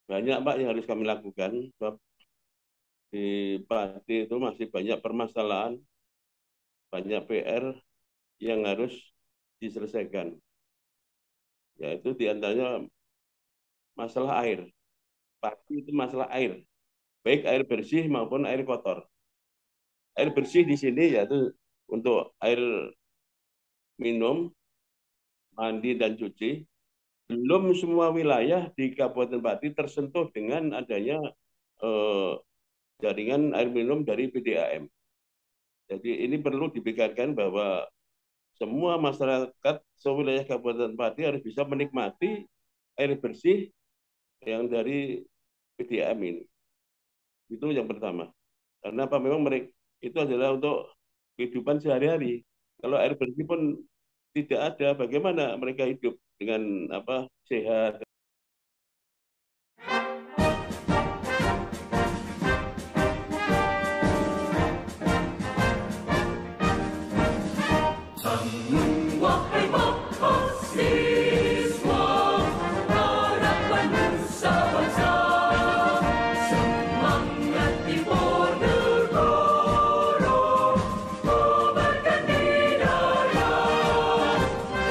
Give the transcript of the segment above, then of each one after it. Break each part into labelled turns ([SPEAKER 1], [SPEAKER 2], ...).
[SPEAKER 1] Banyak Pak yang harus kami lakukan. Sebab di Pati itu masih banyak permasalahan, banyak PR yang harus diselesaikan. Yaitu diantaranya masalah air. Pati itu masalah air, baik air bersih maupun air kotor. Air bersih di sini yaitu untuk air minum, mandi, dan cuci. Belum semua wilayah di Kabupaten Pati tersentuh dengan adanya eh, jaringan air minum dari PDAM. Jadi ini perlu dipikirkan bahwa semua masyarakat sewilayah Kabupaten Pati harus bisa menikmati air bersih yang dari PDAM ini. Itu yang pertama. Karena apa? Memang mereka itu adalah untuk kehidupan sehari-hari. Kalau air bersih pun tidak ada, bagaimana mereka hidup dengan apa sehat?
[SPEAKER 2] Wahai mahasiswa, harapan nusa bangsa, semangat Diponegoro, kobarkan di darat,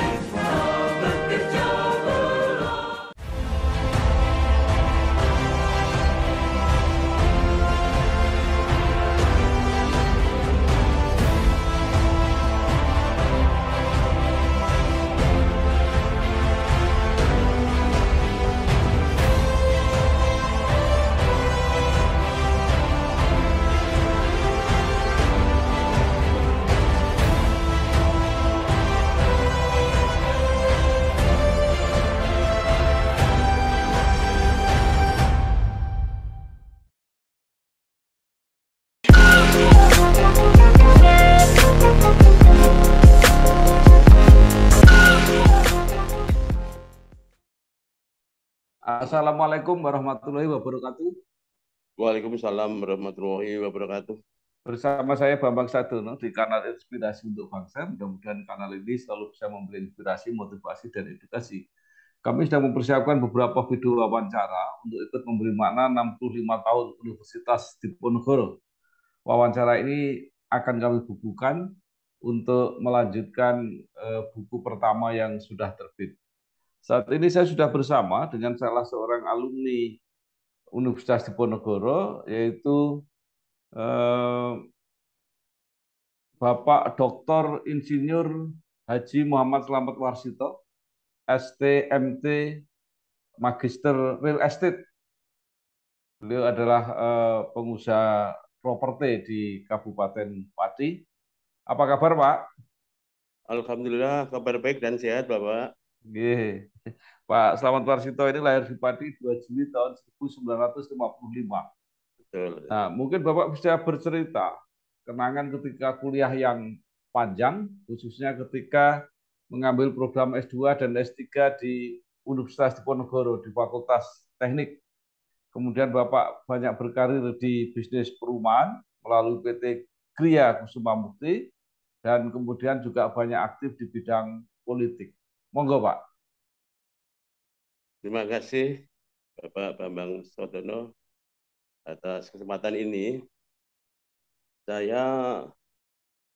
[SPEAKER 2] kita bekerja berat.
[SPEAKER 3] Assalamualaikum warahmatullahi wabarakatuh.
[SPEAKER 1] Waalaikumsalam warahmatullahi wabarakatuh.
[SPEAKER 3] Bersama saya Bambang Sadono di kanal Inspirasi untuk Bangsa. Mudah-mudahan kanal ini selalu bisa memberi inspirasi, motivasi, dan edukasi. Kami sedang mempersiapkan beberapa video wawancara untuk ikut memberi makna 65 tahun Universitas Diponegoro. Wawancara ini akan kami bukukan untuk melanjutkan buku pertama yang sudah terbit. Saat ini saya sudah bersama dengan salah seorang alumni Universitas Diponegoro, yaitu eh, Bapak Dr. Insinyur Haji Muhammad Slamet Warsito, STMT Magister Real Estate. Beliau adalah pengusaha properti di Kabupaten Pati. Apa kabar, Pak?
[SPEAKER 1] Alhamdulillah kabar baik dan sehat Bapak.
[SPEAKER 3] Nggih. Pak Slamet Warsito ini lahir di Pati 2 Juli tahun 1955.
[SPEAKER 1] Betul.
[SPEAKER 3] Nah, mungkin Bapak bisa bercerita kenangan ketika kuliah yang panjang, khususnya ketika mengambil program S2 dan S3 di Universitas Diponegoro di Fakultas Teknik. Kemudian Bapak banyak berkarir di bisnis perumahan melalui PT Gria Kusuma Mukti dan kemudian juga banyak aktif di bidang politik. Monggo, Pak.
[SPEAKER 1] Terima kasih Bapak Bambang Sodono atas kesempatan ini. Saya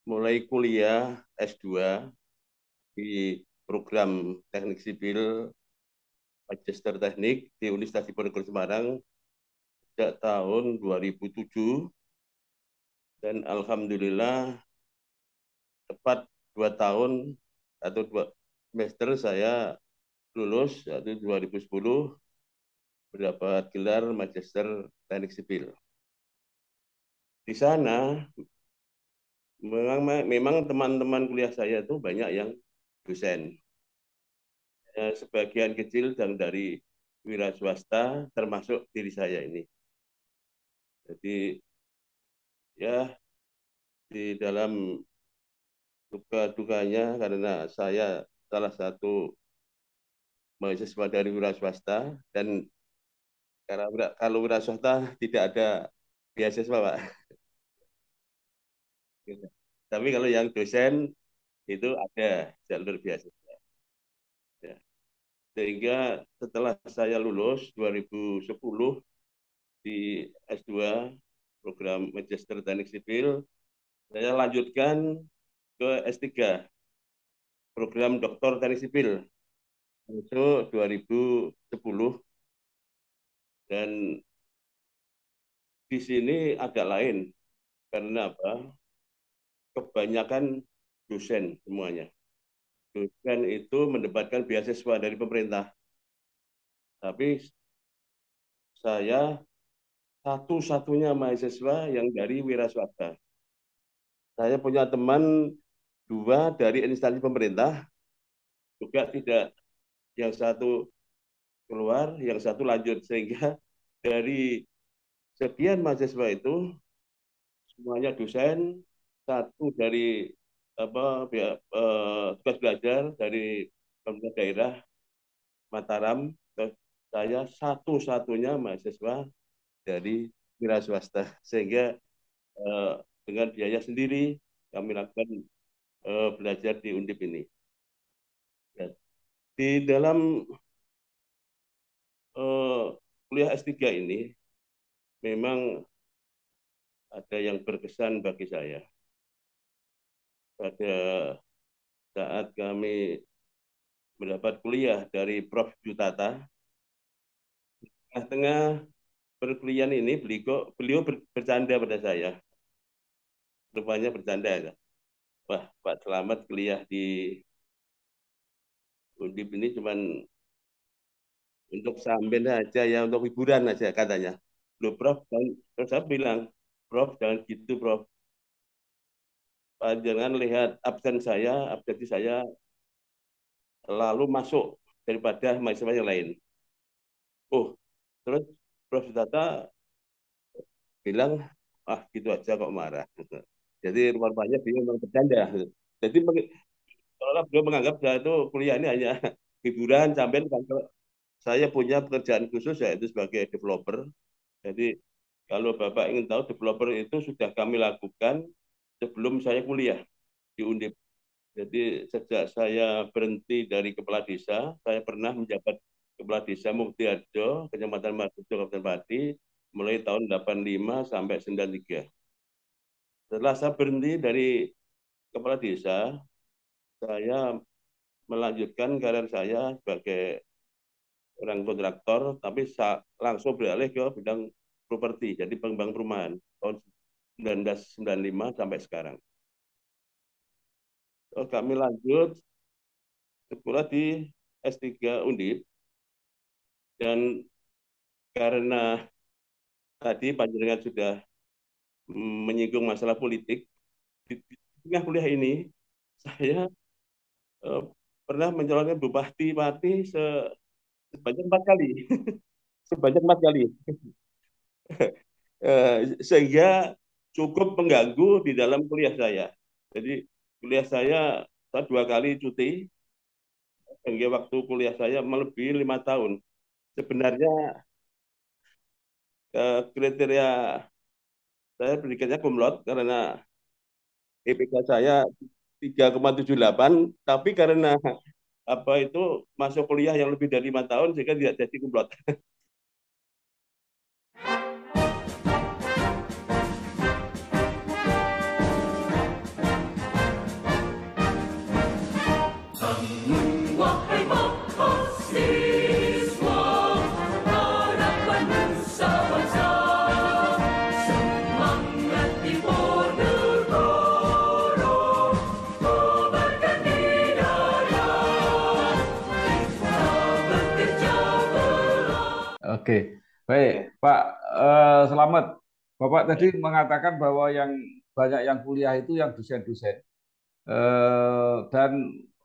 [SPEAKER 1] mulai kuliah S2 di program Teknik Sipil Magister Teknik di Universitas Diponegoro Semarang sejak tahun 2007 dan alhamdulillah tepat 2 tahun atau 2 semester saya lulus yaitu 2010 mendapat gelar Magister Teknik Sipil. Di sana memang teman-teman kuliah saya itu banyak yang dosen. Sebagian kecil dan dari wira swasta termasuk diri saya ini. Jadi ya di dalam duka dukanya karena saya salah satu mahasiswa dari wira swasta dan karena kalau wira swasta tidak ada beasiswa Pak. Tapi kalau yang dosen itu ada jalur beasiswa. Ya. Sehingga setelah saya lulus 2010 di S2 program Magister Teknik Sipil, saya lanjutkan ke S3 program Doktor Teknik Sipil itu 2010, dan di sini agak lain karena apa? Kebanyakan dosen semuanya. Dosen itu mendapatkan beasiswa dari pemerintah, tapi saya satu-satunya mahasiswa yang dari wira swasta. Saya punya teman dua dari instansi pemerintah, juga tidak, yang satu keluar, yang satu lanjut, sehingga dari sekian mahasiswa itu semuanya dosen, satu dari tugas belajar dari pemerintah daerah Mataram, saya satu-satunya mahasiswa dari wira swasta, sehingga eh, dengan biaya sendiri kami lakukan belajar di Undip ini. Ya. Di dalam kuliah S3 ini memang ada yang berkesan bagi saya. Pada saat kami mendapat kuliah dari Prof. Jutata, tengah-tengah perkuliahan ini beliau bercanda pada saya. Rupanya bercanda ya. Wah, Pak Selamat kuliah di Undip ini cuman untuk sambil aja ya, untuk hiburan aja katanya. Loh Prof, terus saya bilang, Prof jangan gitu Prof. Jangan lihat absensi saya lalu masuk daripada mahasiswa yang lain. Oh, terus Prof Tata bilang, ah gitu aja kok marah. Jadi rupanya beliau memang bercanda. Jadi seolah beliau menganggap saya itu kuliah ini hanya hiburan sambil saya punya pekerjaan khusus yaitu sebagai developer. Jadi kalau Bapak ingin tahu, developer itu sudah kami lakukan sebelum saya kuliah di Undip. Jadi sejak saya berhenti dari kepala desa, saya pernah menjabat kepala desa Muktiharjo, Kecamatan Margojo, Kabupaten Pati, mulai tahun 85 sampai 93. Setelah saya berhenti dari kepala desa, saya melanjutkan karir saya sebagai orang kontraktor, tapi langsung beralih ke bidang properti, jadi pengembang perumahan tahun 1995 sampai sekarang. Terus kami lanjut sekolah di S3 Undip, dan karena tadi Panjenengan sudah menyinggung masalah politik, di tengah kuliah ini saya eh, pernah mencalonkan bupati sebanyak 4 kali, sebanyak 4 kali, sehingga cukup mengganggu di dalam kuliah saya. Jadi kuliah saya 2 kali cuti, sehingga waktu kuliah saya melebihi 5 tahun. Sebenarnya kriteria saya pendidikannya kumlot karena IPK saya 3,78, tapi karena apa itu masuk kuliah yang lebih dari 5 tahun sehingga tidak jadi kumlot.
[SPEAKER 2] Wahai mahasiswa, harapan nusa bangsa, semangat impor negara, kobarkan bidara, kita bekerja keras.
[SPEAKER 3] Oke, baik Pak Selamat. Bapak tadi mengatakan bahwa yang banyak yang kuliah itu yang dosen-dosen dan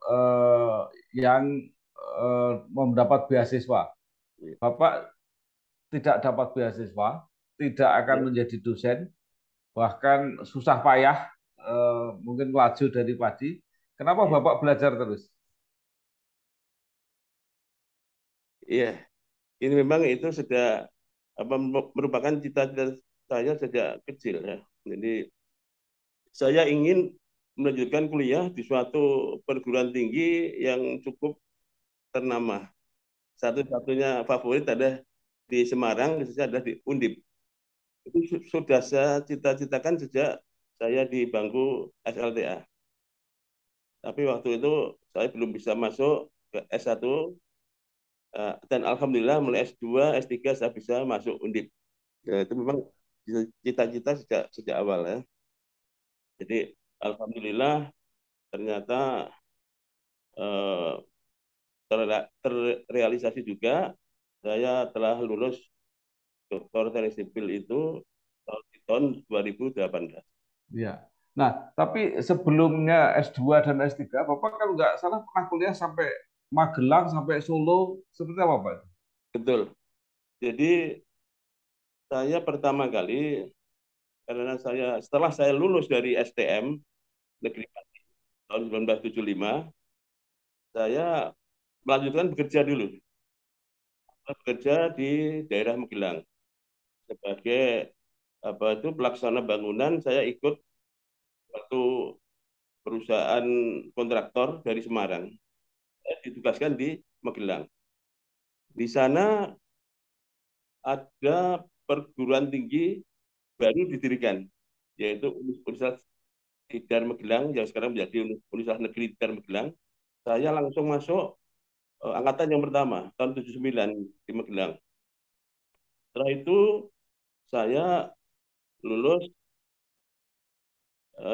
[SPEAKER 3] eh, yang mendapat beasiswa. Bapak tidak dapat beasiswa, tidak akan
[SPEAKER 1] Ya,
[SPEAKER 3] menjadi dosen, bahkan susah payah mungkin laju dari padi. Kenapa
[SPEAKER 1] ya,
[SPEAKER 3] Bapak belajar terus?
[SPEAKER 1] iya. Ini memang itu sudah merupakan cita-cita saya sejak kecil ya. Jadi saya ingin melanjutkan kuliah di suatu perguruan tinggi yang cukup ternama. satu-satunya favorit ada di Semarang, khususnya ada di Undip. Itu sudah saya cita-citakan sejak saya di bangku SLTA. Tapi waktu itu saya belum bisa masuk ke S1, dan alhamdulillah mulai S2, S3 saya bisa masuk Undip. Ya, itu memang cita-cita sejak awal ya. Jadi alhamdulillah ternyata eh, terrealisasi juga. Saya telah lulus Doktor Teknik Sipil itu di tahun 2018.
[SPEAKER 3] Ya. Nah, tapi sebelumnya S2 dan S3, Bapak kalau nggak salah pernah kuliah sampai Magelang, sampai Solo, seperti apa, Pak?
[SPEAKER 1] Betul. Jadi saya pertama kali, karena setelah saya lulus dari STM Negeri Pati tahun 1975, saya melanjutkan bekerja dulu. Saya bekerja di daerah Magelang sebagai apa itu pelaksana bangunan. Saya ikut satu perusahaan kontraktor dari Semarang. Saya ditugaskan di Magelang. Di sana ada perguruan tinggi baru didirikan, yaitu Universitas Tidar Magelang yang sekarang menjadi Universitas Negeri Tidar Magelang. Saya langsung masuk angkatan yang pertama tahun 79 di Magelang. Setelah itu saya lulus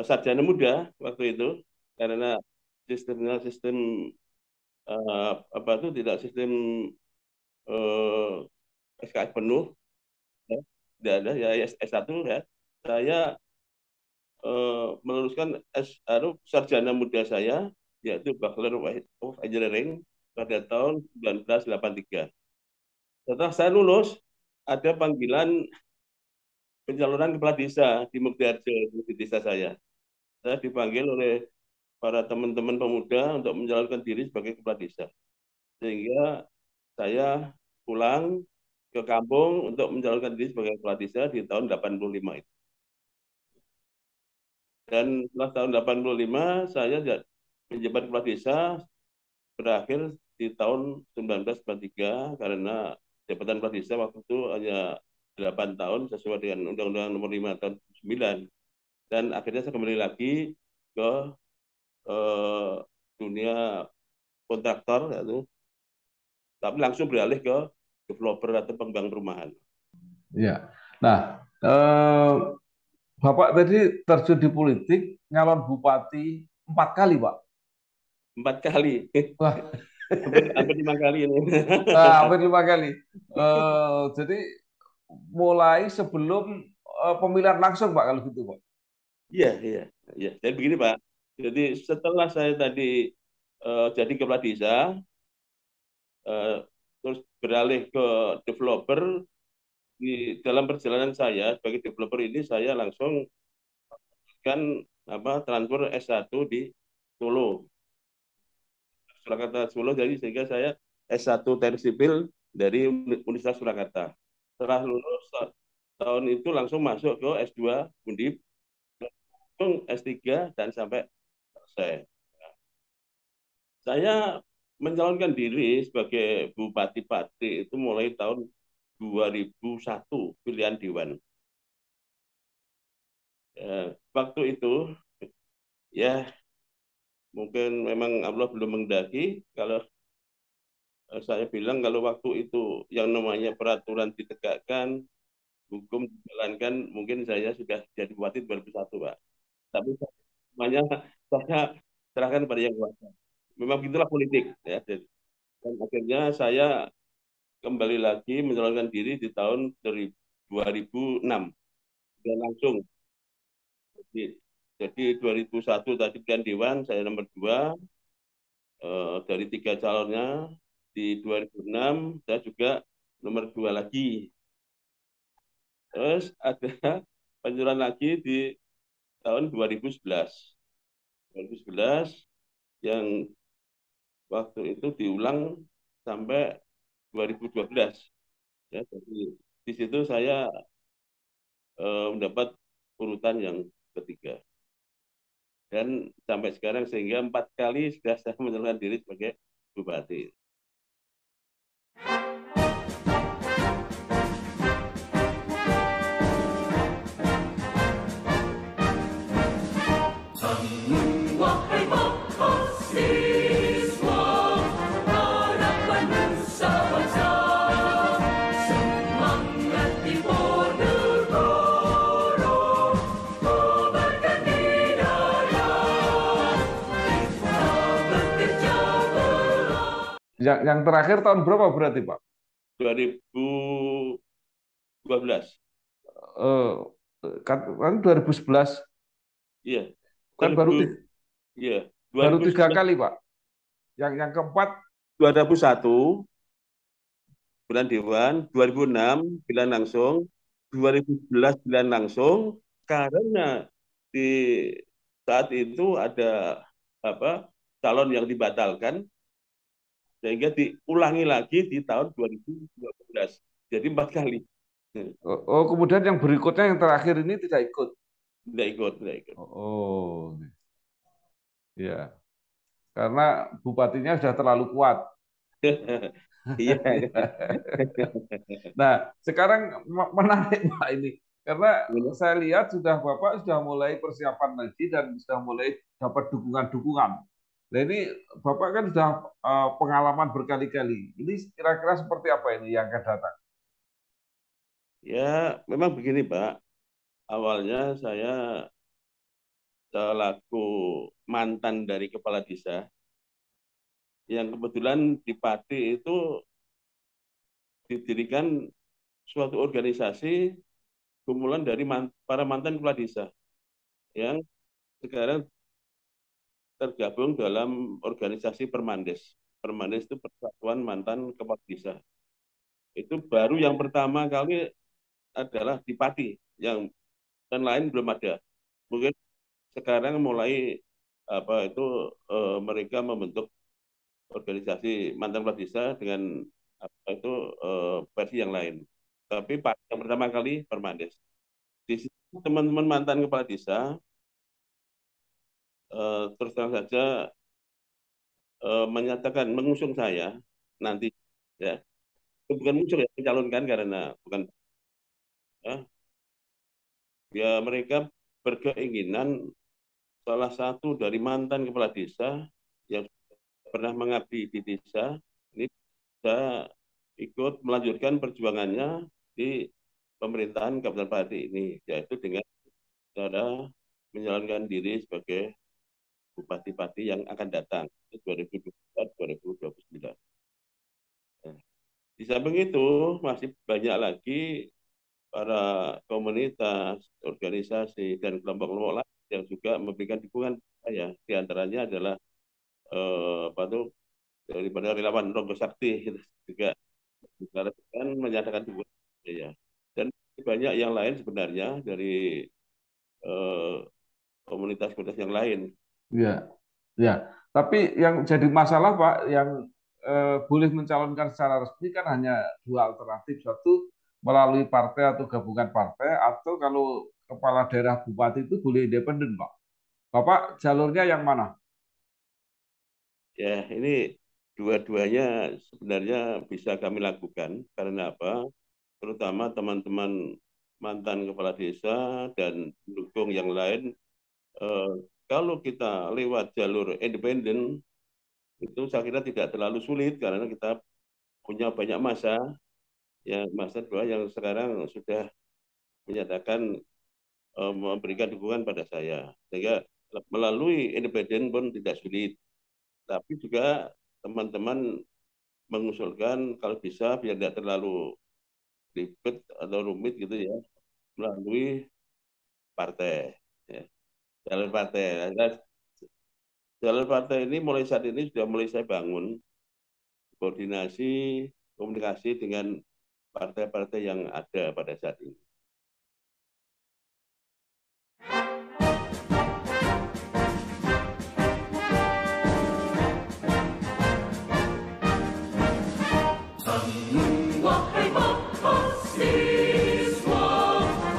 [SPEAKER 1] sarjana muda waktu itu, karena sistemnya sistem apa itu tidak sistem SKS penuh, ya. Tidak ada ya S1 ya. Saya meluluskan sarjana muda saya, yaitu Bachelor of Engineering pada tahun 1983. Setelah saya lulus, ada panggilan pencalonan kepala desa di Muktiharjo, di desa saya. Saya dipanggil oleh para teman-teman pemuda untuk mencalonkan diri sebagai kepala desa. Sehingga saya pulang ke kampung untuk mencalonkan diri sebagai kepala desa di tahun 85 itu. Dan setelah tahun 85 saya menjabat kepala desa berakhir di tahun 1993, karena jabatan kepala desa waktu itu hanya 8 tahun sesuai dengan Undang-Undang Nomor 5 tahun 9. Dan akhirnya saya kembali lagi ke eh, dunia kontraktor, yaitu, tapi langsung beralih ke developer atau pengembang perumahan.
[SPEAKER 3] Ya. Nah, Bapak tadi terjun di politik, nyalon bupati 4 kali, Pak.
[SPEAKER 1] 4 kali,
[SPEAKER 3] Wah,
[SPEAKER 1] hampir 5 kali ini.
[SPEAKER 3] hampir 5 kali. Jadi mulai sebelum pemilihan langsung, Pak, kalau gitu, Pak.
[SPEAKER 1] Iya, iya, iya. Jadi begini Pak. Jadi setelah saya tadi jadi kepala desa, eh, terus beralih ke developer. Di dalam perjalanan saya sebagai developer ini, saya langsung kan transfer S1 di Solo, Surakarta Solo. Jadi sehingga saya S1 Teknik Sipil dari Universitas Surakarta. Setelah lulus tahun itu langsung masuk ke S2 Undip, langsung S3 dan sampai selesai. Saya mencalonkan diri sebagai Bupati Pati itu mulai tahun 2001 pilihan Dewan. Waktu itu ya mungkin memang Allah belum menghendaki. Kalau saya bilang kalau waktu itu yang namanya peraturan ditegakkan, hukum dijalankan, mungkin saya sudah jadi bupati 2001, Pak. Tapi semuanya saya serahkan pada yang kuasa. Memang begitulah politik ya. Dan akhirnya saya kembali lagi mencalonkan diri di tahun 2006 dan langsung. Jadi 2001 tadi pilihan Dewan, saya nomor 2 dari 3 calonnya. Di 2006 saya juga nomor 2 lagi. Terus ada pencalonan lagi di tahun 2011. 2011 yang waktu itu diulang sampai 2012. Ya, jadi di situ saya mendapat urutan yang ketiga. Dan sampai sekarang sehingga 4 kali sudah saya mencalonkan diri sebagai bupati.
[SPEAKER 3] Yang terakhir tahun berapa berarti Pak?
[SPEAKER 1] 2012.
[SPEAKER 3] Eh, kan 2011
[SPEAKER 1] Iya,
[SPEAKER 3] kan
[SPEAKER 1] 2000, iya,
[SPEAKER 3] baru 3
[SPEAKER 1] 2011,
[SPEAKER 3] kali Pak. Yang keempat
[SPEAKER 1] 2001 bulan Dewan, 2006 bulan langsung, 2011 bulan langsung, karena di saat itu ada apa calon yang dibatalkan, sehingga diulangi lagi di tahun 2012. Jadi 4 kali.
[SPEAKER 3] kemudian yang berikutnya yang terakhir ini tidak ikut.
[SPEAKER 1] Tidak ikut, tidak ikut.
[SPEAKER 3] Oh, ya. Karena bupatinya sudah terlalu kuat.
[SPEAKER 1] Iya.
[SPEAKER 3] Nah, sekarang menarik Pak ini. Karena saya lihat Bapak sudah mulai persiapan lagi dan sudah mulai dapat dukungan-dukungan. Nah ini Bapak kan sudah pengalaman berkali-kali. Ini kira-kira seperti apa ini yang akan datang?
[SPEAKER 1] Ya, memang begini Pak. Awalnya saya selaku mantan dari kepala desa, yang kebetulan di Pati itu didirikan suatu organisasi kumpulan dari para mantan kepala desa yang sekarang tergabung dalam organisasi Permandes. Permandes itu Persatuan Mantan Kepala Desa. Itu baru yang pertama kali adalah di Pati, yang dan lain belum ada. Mungkin sekarang mulai mereka membentuk organisasi mantan kepala desa dengan versi yang lain. Tapi yang pertama kali Permandes. Di sini teman-teman mantan kepala desa terus terang saja menyatakan mengusung saya nanti, ya. Itu bukan muncul ya, mencalonkan, karena bukan, ya, ya mereka berkeinginan salah satu dari mantan kepala desa yang pernah mengabdi di desa ini bisa ikut melanjutkan perjuangannya di pemerintahan Kabupaten Pati ini, yaitu dengan cara menyalonkan diri sebagai Bupati Pati yang akan datang 2024-2029. Di samping itu masih banyak lagi para komunitas, organisasi, dan kelompok-kelompok lain yang juga memberikan dukungan saya. Di antaranya adalah apa tuh, daripada relawan Rogo Sakti gitu, juga kan menyatakan dukungan, ya. Dan banyak yang lain sebenarnya dari eh, komunitas-komunitas yang lain.
[SPEAKER 3] Ya, ya. Tapi yang jadi masalah Pak, yang boleh mencalonkan secara resmi kan hanya dua alternatif. Satu melalui partai atau gabungan partai, atau kalau kepala daerah bupati itu boleh independen Pak. Bapak jalurnya yang mana?
[SPEAKER 1] Ya, ini dua-duanya sebenarnya bisa kami lakukan. Karena apa? Terutama teman-teman mantan kepala desa dan pendukung yang lain, eh, kalau kita lewat jalur independen, itu saya kira tidak terlalu sulit, karena kita punya banyak massa, ya, massa dua yang sekarang sudah menyatakan memberikan dukungan pada saya. Sehingga melalui independen pun tidak sulit. Tapi juga teman-teman mengusulkan kalau bisa biar tidak terlalu ribet atau rumit gitu, ya, melalui partai, ya. Jalur partai. Nah, jalur partai ini mulai saat ini sudah mulai saya bangun koordinasi komunikasi dengan partai-partai yang ada pada saat ini.
[SPEAKER 2] Wahai mahasiswa,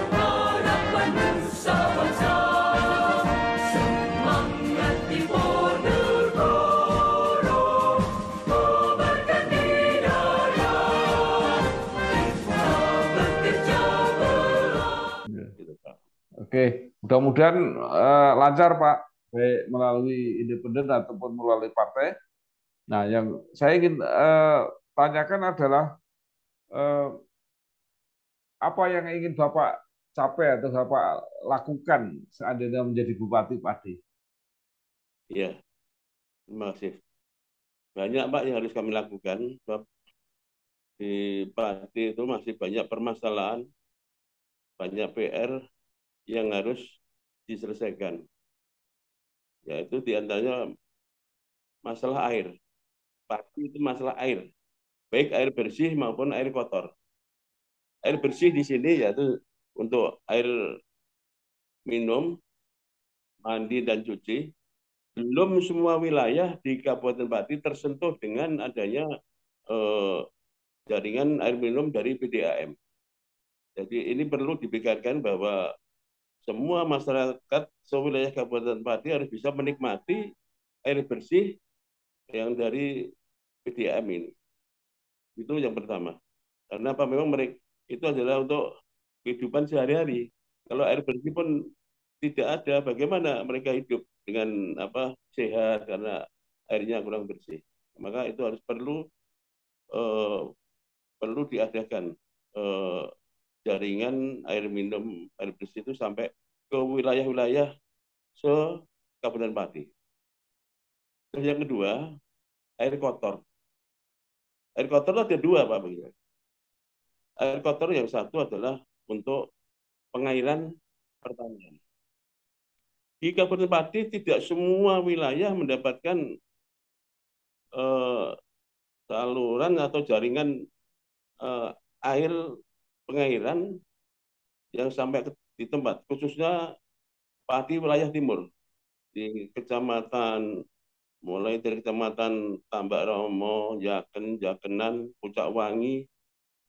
[SPEAKER 2] harapan nusa bangsa, semangat Diponegoro, kobarkan di dada, kita bekerja berat.
[SPEAKER 1] Gitu, Pak.
[SPEAKER 3] Oke, mudah-mudahan lancar Pak, baik melalui independen ataupun melalui partai. Nah, yang saya ingin tanyakan adalah eh, apa yang ingin Bapak capai atau Bapak lakukan seandainya menjadi Bupati Pati?
[SPEAKER 1] Ya, terima kasih. banyak Pak yang harus kami lakukan, sebab di Pati itu masih banyak permasalahan, banyak PR yang harus diselesaikan. Yaitu diantaranya masalah air. Pati itu masalah air, baik air bersih maupun air kotor. Air bersih di sini yaitu untuk air minum, mandi, dan cuci. Belum semua wilayah di Kabupaten Pati tersentuh dengan adanya eh, jaringan air minum dari PDAM. Jadi ini perlu dipikirkan bahwa semua masyarakat sewilayah Kabupaten Pati harus bisa menikmati air bersih yang dari PDAM ini. Itu yang pertama. Karena apa, memang mereka itu adalah untuk kehidupan sehari-hari. Kalau air bersih pun tidak ada, bagaimana mereka hidup dengan apa sehat karena airnya kurang bersih. Maka itu harus eh, perlu diadakan eh, jaringan air minum air bersih itu sampai ke wilayah-wilayah se Kabupaten Pati. Terus yang kedua, air kotor. Air kotor itu ada dua, Pak. Air kotor yang satu adalah untuk pengairan pertanian. Di Kabupaten Pati tidak semua wilayah mendapatkan eh, saluran atau jaringan eh, air pengairan yang sampai di tempat, khususnya Pati wilayah timur, di kecamatan mulai dari kecamatan Tambak Romo, Jaken, Jakenan, Pucak Wangi,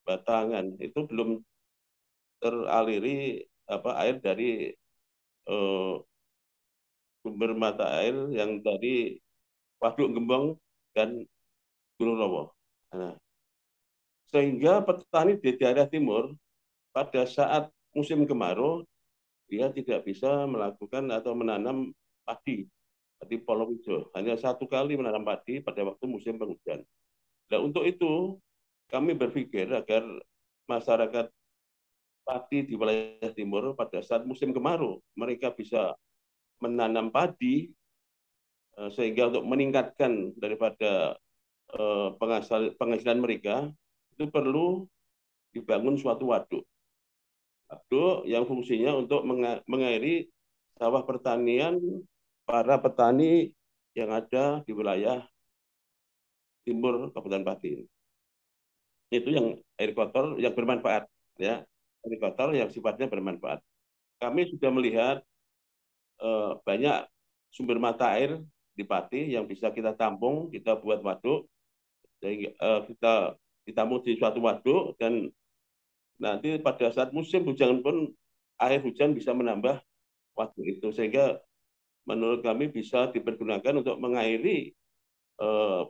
[SPEAKER 1] Batangan itu belum teraliri apa air dari eh, sumber mata air yang dari Waduk Gembong dan Gunung Rowo. Nah, sehingga petani di daerah timur pada saat musim kemarau dia tidak bisa melakukan atau menanam padi di Polowijo. Hanya satu kali menanam padi pada waktu musim penghujan. Nah, untuk itu kami berpikir agar masyarakat padi di wilayah timur pada saat musim kemarau mereka bisa menanam padi sehingga untuk meningkatkan daripada penghasilan mereka itu perlu dibangun suatu waduk. Waduk yang fungsinya untuk mengairi sawah pertanian para petani yang ada di wilayah timur Kabupaten Pati. Itu yang air kotor yang bermanfaat, ya, air kotor yang sifatnya bermanfaat. Kami sudah melihat banyak sumber mata air di Pati yang bisa kita tampung, kita buat waduk, sehingga kita ditampung di suatu waduk dan nanti pada saat musim hujan pun air hujan bisa menambah waduk itu sehingga menurut kami bisa dipergunakan untuk mengairi eh,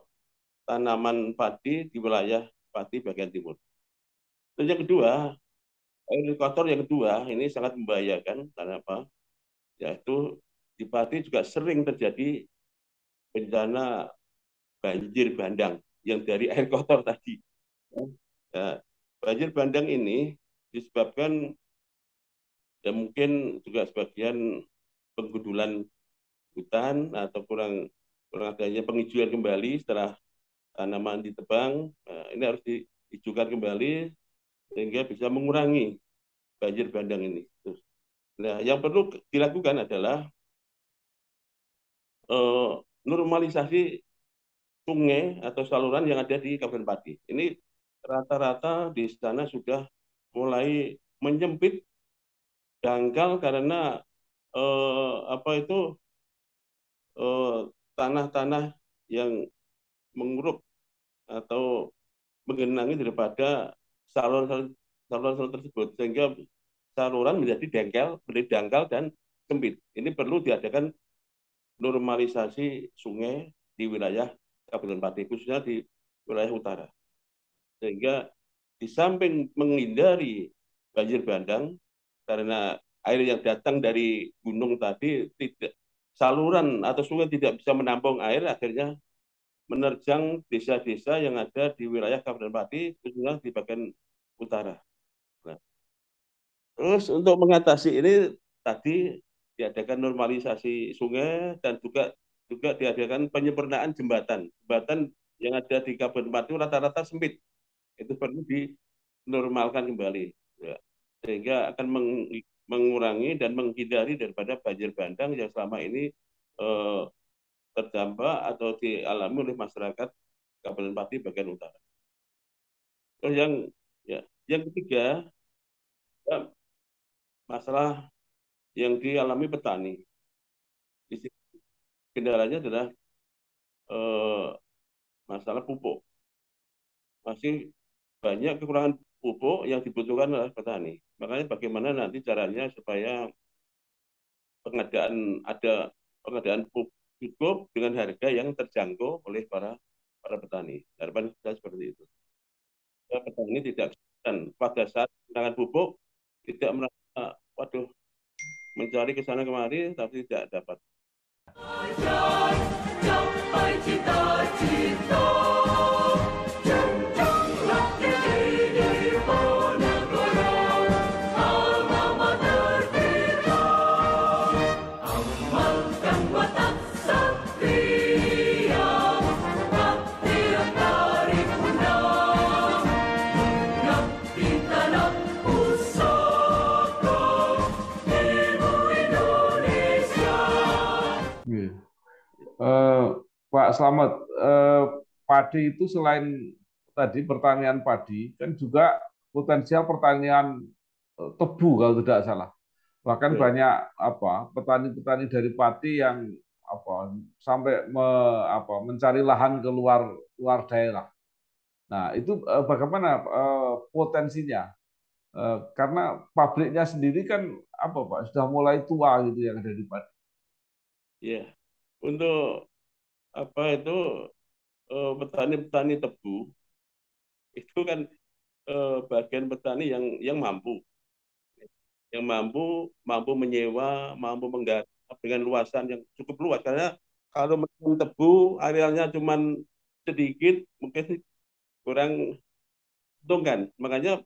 [SPEAKER 1] tanaman padi di wilayah Pati bagian timur. Dan yang kedua, air kotor yang kedua ini sangat membahayakan karena apa? Yaitu di Pati juga sering terjadi bencana banjir bandang yang dari air kotor tadi. Ya, banjir bandang ini disebabkan dan mungkin juga sebagian penggundulan hutan atau kurang kurang adanya penghijauan kembali setelah tanaman ditebang. Nah, ini harus dihijaukan kembali sehingga bisa mengurangi banjir bandang ini. Nah, yang perlu dilakukan adalah eh, normalisasi sungai atau saluran yang ada di Kabupaten Pati. Ini rata-rata di sana sudah mulai menyempit dangkal karena apa itu eh, tanah-tanah yang menguruk atau menggenangi daripada saluran tersebut sehingga saluran menjadi dangkal dan sempit. Ini perlu diadakan normalisasi sungai di wilayah Kabupaten Pati khususnya di wilayah utara sehingga di samping menghindari banjir bandang karena air yang datang dari gunung tadi tidak saluran atau sungai tidak bisa menampung air akhirnya menerjang desa-desa yang ada di wilayah Kabupaten Pati khususnya di bagian utara. Nah, terus untuk mengatasi ini tadi diadakan normalisasi sungai dan juga juga diadakan penyempurnaan jembatan. Jembatan yang ada di Kabupaten itu rata-rata sempit. Itu perlu dinormalkan kembali. Ya. Sehingga akan mengurangi dan menghindari daripada banjir bandang yang selama ini eh, terdampak atau dialami oleh masyarakat Kabupaten Pati bagian utara. Terus ya, yang ketiga, ya, masalah yang dialami petani. Di sini kendalanya adalah eh, masalah pupuk. Masih banyak kekurangan pupuk yang dibutuhkan oleh petani. Makanya bagaimana nanti caranya supaya pengadaan pupuk cukup dengan harga yang terjangkau oleh para petani. Harapan kita seperti itu. Ya, petani tidak dan pada saat menggunakan pupuk tidak merasa waduh mencari ke sana kemari tapi tidak dapat.
[SPEAKER 2] Capai cita-cita, junjunglah tinggi Ponegoro, alma mater kita. Amalkan watak satria, bakti yang tarik punah, ngabdi tanah pusaka, ibu Indonesia.
[SPEAKER 3] Iya. Eh, Pak Slamet, padi itu selain tadi pertanian padi, kan juga potensial pertanian tebu kalau tidak salah. Bahkan
[SPEAKER 1] Betul.
[SPEAKER 3] banyak petani-petani dari padi yang sampai mencari lahan ke luar luar daerah. Nah, itu bagaimana potensinya? Karena pabriknya sendiri kan Pak sudah mulai tua gitu yang ada di padi.
[SPEAKER 1] Ya, untuk apa itu petani-petani tebu itu kan bagian petani yang mampu, yang mampu mampu menyewa, mampu menggarap dengan luasan yang cukup luas. Karena kalau menanam tebu arealnya cuma sedikit, mungkin kurang untungkan. Makanya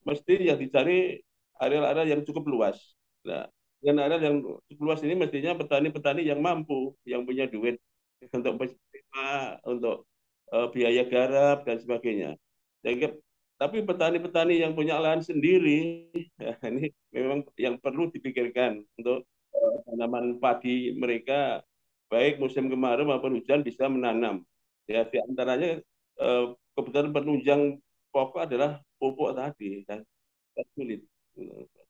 [SPEAKER 1] mesti yang dicari area-area yang cukup luas. Nah, dengan area yang cukup luas ini mestinya petani-petani yang mampu, yang punya duit untuk untuk biaya garap dan sebagainya. Sehingga, tapi petani-petani yang punya lahan sendiri, ya, ini memang yang perlu dipikirkan untuk tanaman padi mereka, baik musim kemarau maupun hujan bisa menanam. Ya, di antaranya kebutuhan penunjang pokok adalah pupuk tadi dan sulit.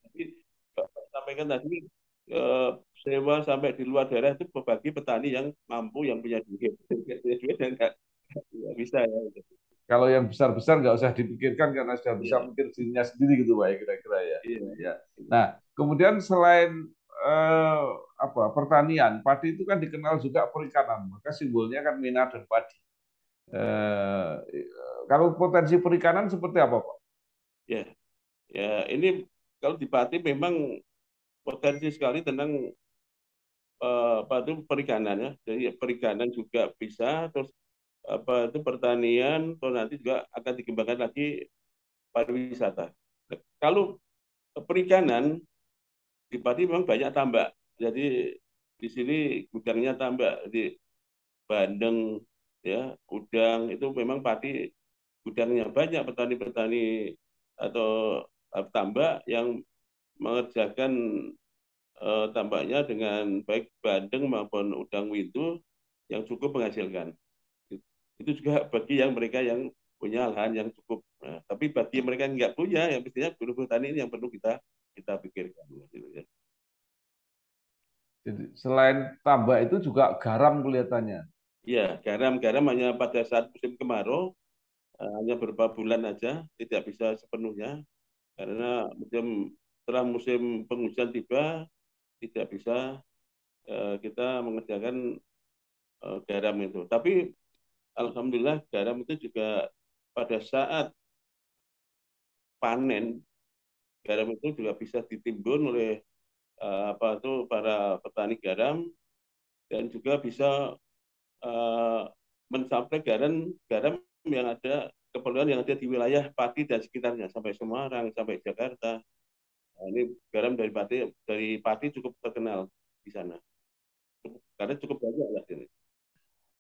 [SPEAKER 1] Tapi Bapak sampaikan tadi eh, sewa sampai di luar daerah itu bagi petani yang mampu yang punya duit. Punya duit yang nggak bisa ya.
[SPEAKER 3] Kalau yang besar-besar nggak usah dipikirkan karena sudah bisa
[SPEAKER 1] Iya,
[SPEAKER 3] mikir dirinya sendiri gitu Pak ya kira-kira ya.
[SPEAKER 1] iya.
[SPEAKER 3] Ya. Nah, kemudian selain eh, pertanian, padi itu kan dikenal juga perikanan. Maka simbolnya kan mina dan padi. Eh, Kalau potensi perikanan seperti apa Pak?
[SPEAKER 1] Ya, ya ini kalau di Pati memang potensi sekali tentang apa itu perikanan ya. Jadi perikanan juga bisa, terus apa itu pertanian, terus nanti juga akan dikembangkan lagi pariwisata. Kalau perikanan di Pati memang banyak tambak. Jadi di sini gudangnya tambak di Bandeng ya, udang itu memang Pati gudangnya banyak petani-petani atau tambak yang mengerjakan tambaknya dengan baik bandeng maupun udang wintu yang cukup menghasilkan. Itu juga bagi yang mereka yang punya lahan yang cukup. Nah, tapi bagi mereka yang nggak punya, yang pastinya buruh petani ini yang perlu kita kita pikirkan. Gitu, ya.
[SPEAKER 3] Jadi selain tambak itu juga garam kelihatannya.
[SPEAKER 1] Iya, garam-garam hanya pada saat musim kemarau, hanya beberapa bulan aja, tidak bisa sepenuhnya, karena setelah musim penghujan tiba, tidak bisa kita mengerjakan garam itu. Tapi alhamdulillah garam itu juga pada saat panen, garam itu juga bisa ditimbun oleh apa itu para petani garam dan juga bisa uh, mensuplai garam garam yang ada keperluan yang ada di wilayah Pati dan sekitarnya sampai Semarang sampai Jakarta. Nah, ini garam dari Pati cukup terkenal di sana karena cukup banyak lah ini.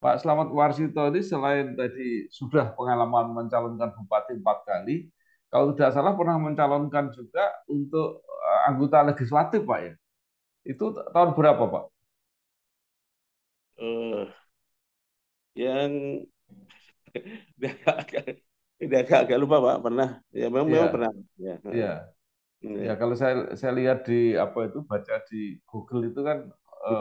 [SPEAKER 3] Pak Slamet Warsito ini selain tadi sudah pengalaman mencalonkan bupati 4 kali, kalau tidak salah pernah mencalonkan juga untuk anggota legislatif, Pak ya. Itu tahun berapa, Pak?
[SPEAKER 1] Eh, yang udah agak lupa Pak, pernah. Ya memang
[SPEAKER 3] Iya,
[SPEAKER 1] pernah. Ya,
[SPEAKER 3] iya. Ya,
[SPEAKER 1] ya.
[SPEAKER 3] kalau saya lihat di apa itu baca di Google itu kan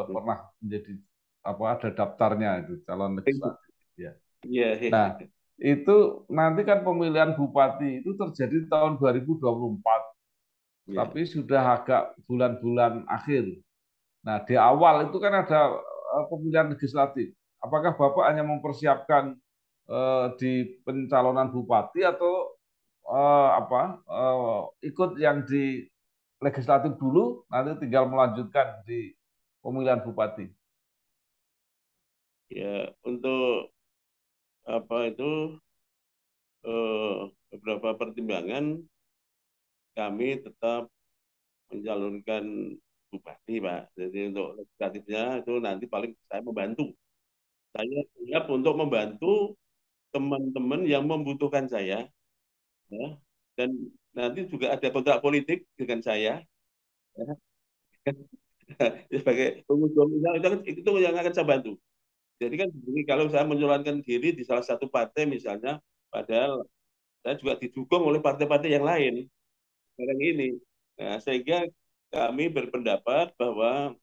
[SPEAKER 3] pernah menjadi apa ada daftarnya itu calon legislatif. Ya.
[SPEAKER 1] Iya,
[SPEAKER 3] Nah,
[SPEAKER 1] iya.
[SPEAKER 3] itu nanti kan pemilihan bupati itu terjadi tahun 2024,
[SPEAKER 1] Iya.
[SPEAKER 3] tapi sudah agak bulan-bulan akhir. Nah, di awal itu kan ada pemilihan legislatif. Apakah Bapak hanya mempersiapkan di pencalonan bupati atau apa ikut yang di legislatif dulu, nanti tinggal melanjutkan di pemilihan bupati?
[SPEAKER 1] Ya, untuk apa itu beberapa pertimbangan kami tetap mencalonkan bupati, Pak. Jadi untuk legislatifnya itu nanti paling saya membantu. Saya siap untuk membantu teman-teman yang membutuhkan saya, ya. Dan nanti juga ada kontrak politik dengan saya, ya. Sebagai pengusul itu yang akan saya bantu. Jadi kan kalau saya menyalonkan diri di salah satu partai misalnya, padahal saya juga didukung oleh partai-partai yang lain sekarang ini. Nah, sehingga kami berpendapat bahwa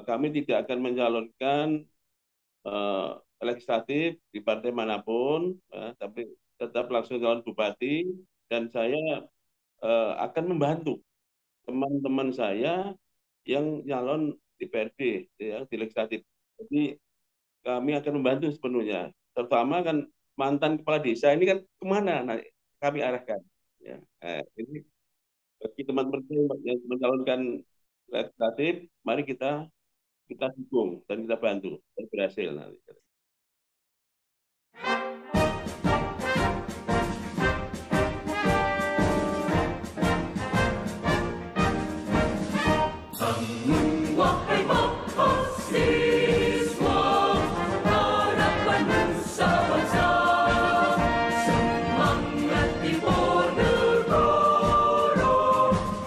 [SPEAKER 1] kami tidak akan mencalonkan eh, legislatif di partai manapun, tapi tetap langsung calon bupati dan saya akan membantu teman-teman saya yang nyalon di PRD, ya, di legislatif. Jadi kami akan membantu sepenuhnya. Terutama kan mantan kepala desa ini kan kemana nah, kami arahkan. Ya. Ini bagi teman-teman yang mencalonkan legislatif, mari kita dukung dan kita bantu dan berhasil nanti.
[SPEAKER 2] Wahai mahasiswa, harapan nusa bangsa, semangat timur negara,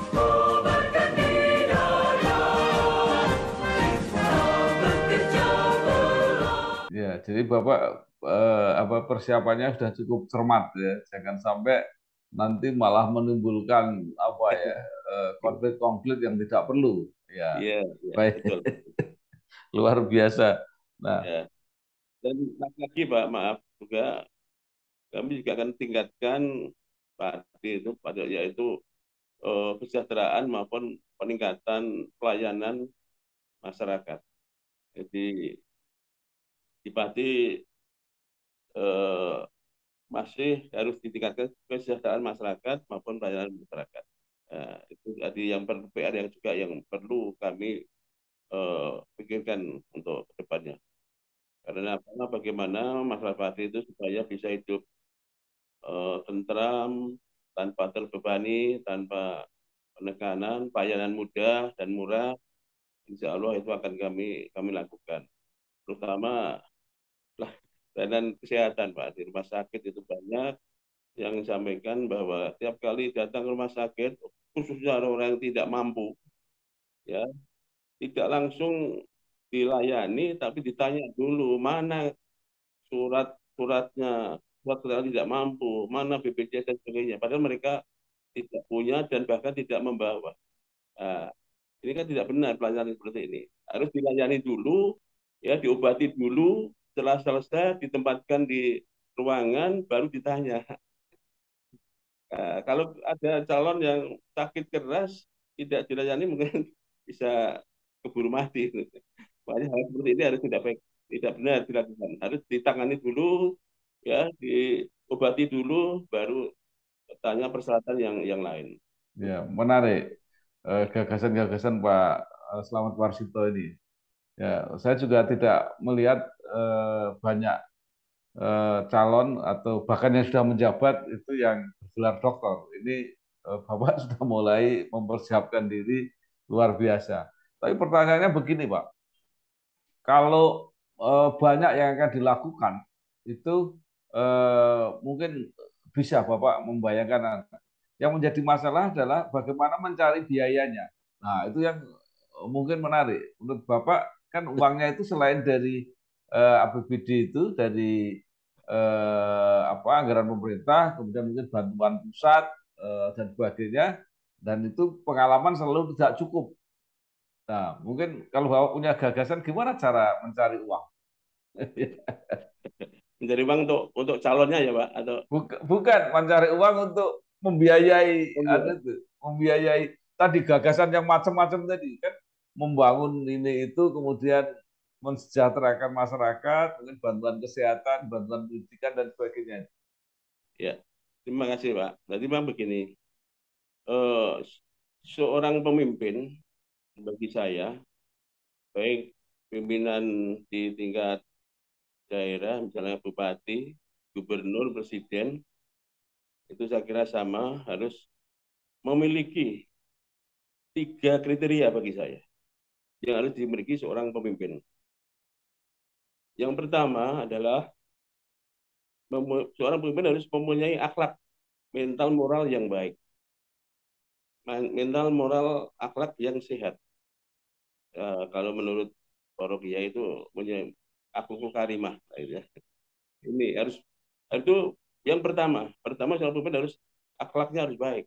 [SPEAKER 2] kobarkan di dada, kita bekerja bersama.
[SPEAKER 3] Ya, jadi Bapak apa persiapannya sudah cukup cermat ya, jangan sampai nanti malah menimbulkan apa ya konflik-konflik yang tidak perlu. Ya,
[SPEAKER 1] Iya, iya,
[SPEAKER 3] baik,
[SPEAKER 1] betul.
[SPEAKER 3] luar biasa. Nah,
[SPEAKER 1] Ya. Dan lagi Pak, maaf juga kami juga akan tingkatkan tadi itu pada yaitu kesejahteraan maupun peningkatan pelayanan masyarakat. Jadi di Pati eh, masih harus ditingkatkan kesejahteraan masyarakat maupun pelayanan masyarakat. Itu tadi yang PR yang juga yang perlu kami pikirkan untuk kedepannya. Karena bagaimana masyarakat Pati itu supaya bisa hidup tentram, tanpa terbebani, tanpa penekanan, pelayanan mudah dan murah, insya Allah itu akan kami lakukan. Terutama pelayanan kesehatan, Pak. Di rumah sakit itu banyak yang sampaikan bahwa tiap kali datang ke rumah sakit, khususnya orang-orang yang tidak mampu, ya tidak langsung dilayani, tapi ditanya dulu mana surat-suratnya, surat keterangan tidak mampu, mana BPJS dan sebagainya. Padahal mereka tidak punya dan bahkan tidak membawa. Nah, ini kan tidak benar pelayanan seperti ini. Harus dilayani dulu, ya diobati dulu, setelah selesai ditempatkan di ruangan, baru ditanya. Nah, kalau ada calon yang sakit keras, tidak dilayani mungkin bisa keburu mati. Makanya hal seperti ini harus tidak benar dilakukan. Harus ditangani dulu, ya diobati dulu, baru tanya persyaratan yang lain.
[SPEAKER 3] ya menarik gagasan-gagasan Pak Slamet Warsito ini. Ya, saya juga tidak melihat banyak calon atau bahkan yang sudah menjabat itu yang bergelar doktor. Ini Bapak sudah mulai mempersiapkan diri luar biasa. Tapi pertanyaannya begini, Pak. Kalau banyak yang akan dilakukan itu mungkin bisa Bapak membayangkan. Yang menjadi masalah adalah bagaimana mencari biayanya. Nah, itu yang mungkin menarik. Menurut Bapak, kan uangnya itu selain dari APBD itu, dari anggaran pemerintah, kemudian mungkin bantuan pusat, dan sebagainya, dan itu pengalaman selalu tidak cukup. Nah, mungkin kalau Bapak punya gagasan, gimana cara mencari uang?
[SPEAKER 1] Mencari uang untuk calonnya ya Pak, atau
[SPEAKER 3] Bukan mencari uang untuk membiayai, ada
[SPEAKER 1] untuk
[SPEAKER 3] tuh, membiayai tadi gagasan yang macam-macam tadi kan, membangun ini itu, kemudian mensejahterakan masyarakat, mungkin bantuan kesehatan, bantuan pendidikan dan sebagainya.
[SPEAKER 1] ya. Terima kasih Pak. Berarti Pak begini, eh, seorang pemimpin bagi saya, baik pimpinan di tingkat daerah, misalnya bupati, gubernur, presiden, itu saya kira sama, harus memiliki 3 kriteria bagi saya yang harus dimiliki seorang pemimpin. Yang pertama adalah seorang pemimpin harus mempunyai akhlak, mental moral yang baik, mental moral akhlak yang sehat. Kalau menurut para kiai itu punya akhlakul karimah, gitu ya. Ini harus itu yang pertama. Pertama seorang pemimpin harus akhlaknya harus baik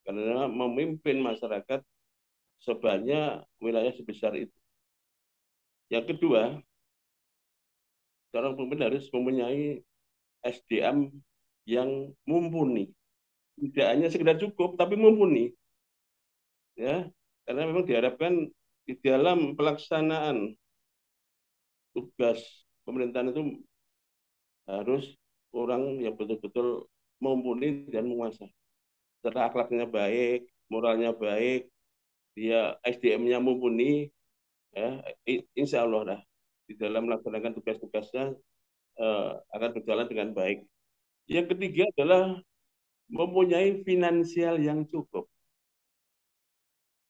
[SPEAKER 1] karena memimpin masyarakat sebanyak wilayah sebesar itu. Yang kedua, seorang pemimpin harus mempunyai SDM yang mumpuni. Tidak hanya sekedar cukup, tapi mumpuni. Ya, karena memang diharapkan di dalam pelaksanaan tugas pemerintahan itu harus orang yang betul-betul mumpuni dan menguasai. Serta akhlaknya baik, moralnya baik, dia SDM-nya mumpuni, ya, insya Allah dah di dalam melaksanakan tugas-tugasnya akan berjalan dengan baik. Yang ketiga adalah mempunyai finansial yang cukup.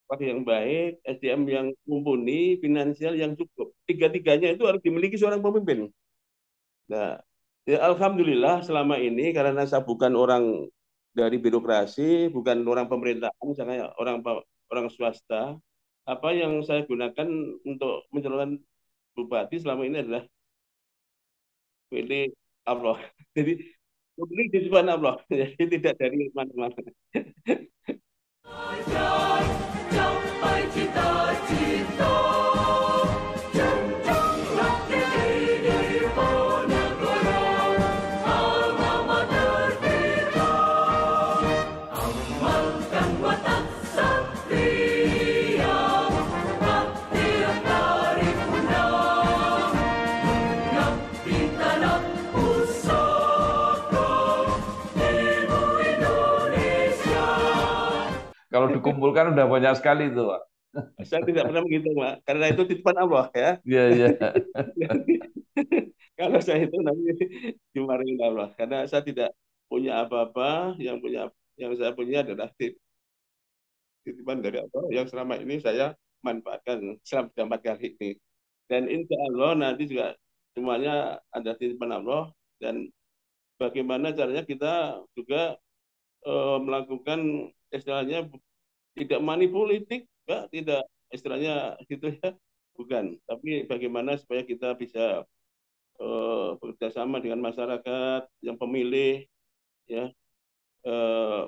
[SPEAKER 1] Akhlak yang baik, SDM yang mumpuni, finansial yang cukup. Tiga-tiganya itu harus dimiliki seorang pemimpin. Nah, ya Alhamdulillah selama ini karena saya bukan orang dari birokrasi, bukan orang pemerintahan, misalnya orang swasta, apa yang saya gunakan untuk mencalonkan bupati selama ini adalah pilih Allah. Jadi pilih di depan Allah, jadi tidak dari mana-mana.
[SPEAKER 2] Capai cita-cita, jenjanglah tinggi negara, alma mater kita, amalkan watak satria, bakti yang paripurna, mengabdi tanah pusaka, ibu Indonesia.
[SPEAKER 3] Kalau dikumpulkan udah banyak sekali itu, Pak.
[SPEAKER 1] Saya tidak pernah menghitung, Pak, karena itu titipan Allah ya.
[SPEAKER 3] Iya, iya.
[SPEAKER 1] Kalau saya itu nanti dimarahin Allah, karena saya tidak punya apa-apa, yang saya punya adalah titipan dari Allah yang selama ini saya manfaatkan selama 4 kali ini. Dan insya Allah nanti juga semuanya ada titipan Allah dan bagaimana caranya kita juga melakukan istilahnya tidak money politik, Pak, tidak istilahnya gitu ya, bukan. Tapi bagaimana supaya kita bisa bekerja sama dengan masyarakat yang pemilih, ya, eh,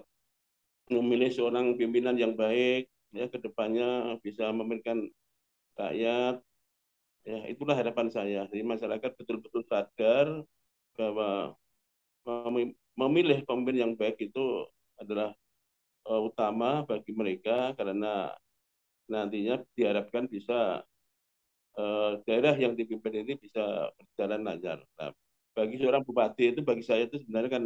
[SPEAKER 1] memilih seorang pimpinan yang baik, ya, ke depannya bisa memberikan rakyat, ya, itulah harapan saya. Jadi masyarakat betul-betul sadar bahwa memilih pemimpin yang baik itu adalah utama bagi mereka karena nantinya diharapkan bisa daerah yang dipimpin ini bisa berjalan lancar. Nah, bagi seorang bupati itu bagi saya itu sebenarnya kan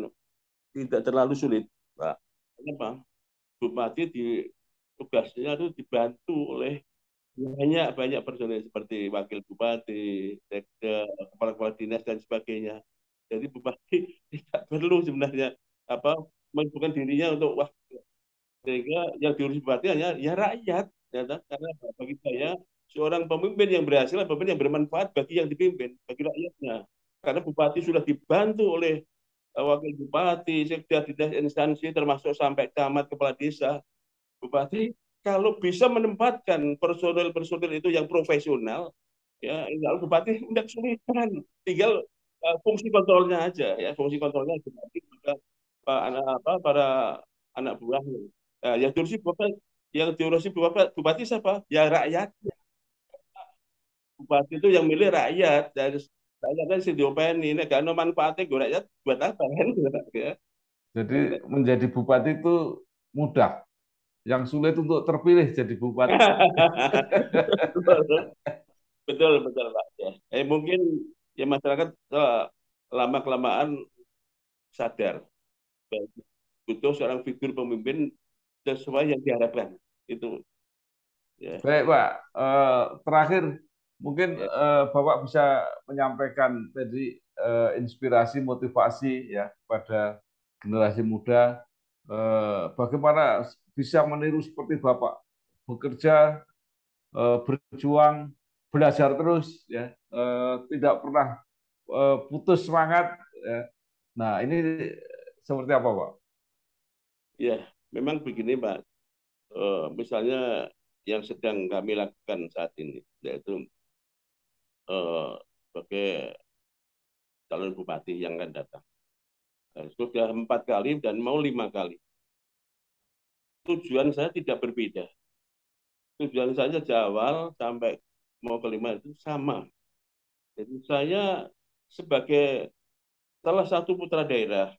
[SPEAKER 1] tidak terlalu sulit, Pak. Kenapa? Bupati di tugasnya itu dibantu oleh banyak banyak personil seperti wakil bupati, sekda, kepala-kepala dinas dan sebagainya. Jadi bupati tidak perlu sebenarnya apa menunjukkan dirinya untuk wah, sehingga yang diurus bupati hanya ya rakyat, ya, karena bagi saya seorang pemimpin yang berhasil adalah pemimpin yang bermanfaat bagi yang dipimpin, bagi rakyatnya. Karena bupati sudah dibantu oleh wakil bupati, sekda dinas instansi, termasuk sampai camat, kepala desa. Bupati kalau bisa menempatkan personil-personil itu yang profesional, ya, kalau bupati tidak kesulitan, tinggal fungsi kontrolnya aja, ya, fungsi kontrolnya bupati juga anak apa para anak buahnya. Nah, yang diurusi bupati siapa? Ya rakyat. Bupati itu yang milih rakyat dari rakyat kan si diopeni ini gak ada manfaatnya gue rakyat buat apa kan? Ya.
[SPEAKER 3] Jadi menjadi bupati itu mudah. Yang sulit untuk terpilih jadi bupati.
[SPEAKER 1] Betul, betul, Pak. Ya. Mungkin ya masyarakat lama kelamaan sadar bahwa butuh seorang figur pemimpin sesuai yang diharapkan. Itu ya.
[SPEAKER 3] Baik, Pak. Terakhir, mungkin
[SPEAKER 1] Ya.
[SPEAKER 3] Bapak bisa menyampaikan tadi inspirasi, motivasi ya kepada generasi muda, bagaimana bisa meniru seperti Bapak, bekerja, berjuang, belajar terus, ya, tidak pernah putus semangat. Ya. Nah, ini seperti apa, Pak?
[SPEAKER 1] Ya, memang begini, Pak. Misalnya yang sedang kami lakukan saat ini, yaitu sebagai calon bupati yang akan datang. Sudah 4 kali dan mau 5 kali. Tujuan saya tidak berbeda. Tujuan saya dari awal sampai mau kelima itu sama. Jadi saya sebagai salah satu putra daerah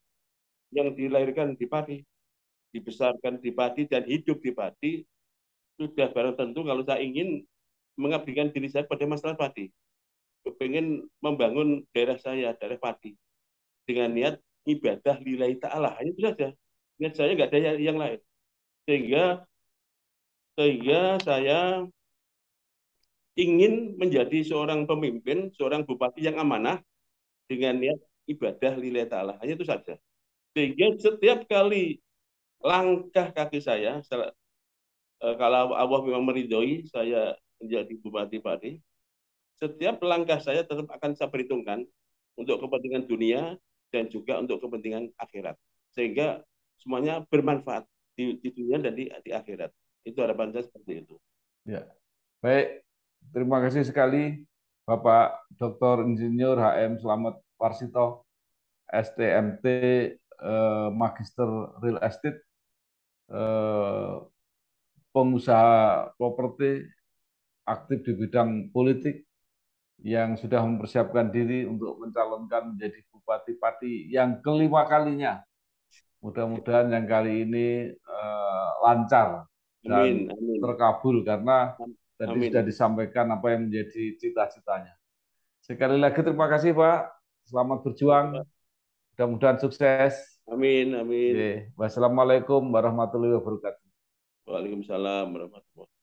[SPEAKER 1] yang dilahirkan di Pati, dibesarkan di Pati dan hidup di Pati, sudah barang tentu kalau saya ingin mengabdikan diri saya pada masyarakat Pati. Pengen membangun daerah saya, daerah Pati, dengan niat ibadah lillahi ta'ala. Hanya itu saja. Niat saya nggak ada yang lain. Sehingga sehingga saya ingin menjadi seorang pemimpin, seorang bupati yang amanah dengan niat ibadah lillahi ta'ala. Hanya itu saja. Sehingga setiap kali langkah kaki saya, kalau Allah memang meridhoi saya menjadi bupati Pati, setiap langkah saya tetap akan saya perhitungkan untuk kepentingan dunia dan juga untuk kepentingan akhirat. Sehingga semuanya bermanfaat di dunia dan di akhirat. Itu harapan saya seperti itu.
[SPEAKER 3] Ya, baik. Terima kasih sekali Bapak Dr. Insinyur HM Slamet Warsito, STMT, Magister Real Estate, eh, pengusaha properti, aktif di bidang politik, yang sudah mempersiapkan diri untuk mencalonkan menjadi Bupati Pati yang kelima kalinya. Mudah-mudahan yang kali ini lancar dan
[SPEAKER 1] Amin, amin,
[SPEAKER 3] terkabul karena tadi sudah
[SPEAKER 1] amin.
[SPEAKER 3] disampaikan apa yang menjadi cita-citanya. Sekali lagi terima kasih Pak. Selamat berjuang. Mudah-mudahan sukses.
[SPEAKER 1] Amin, amin.
[SPEAKER 3] Oke. Wassalamualaikum warahmatullahi wabarakatuh.
[SPEAKER 1] Waalaikumsalam warahmatullahi wabarakatuh.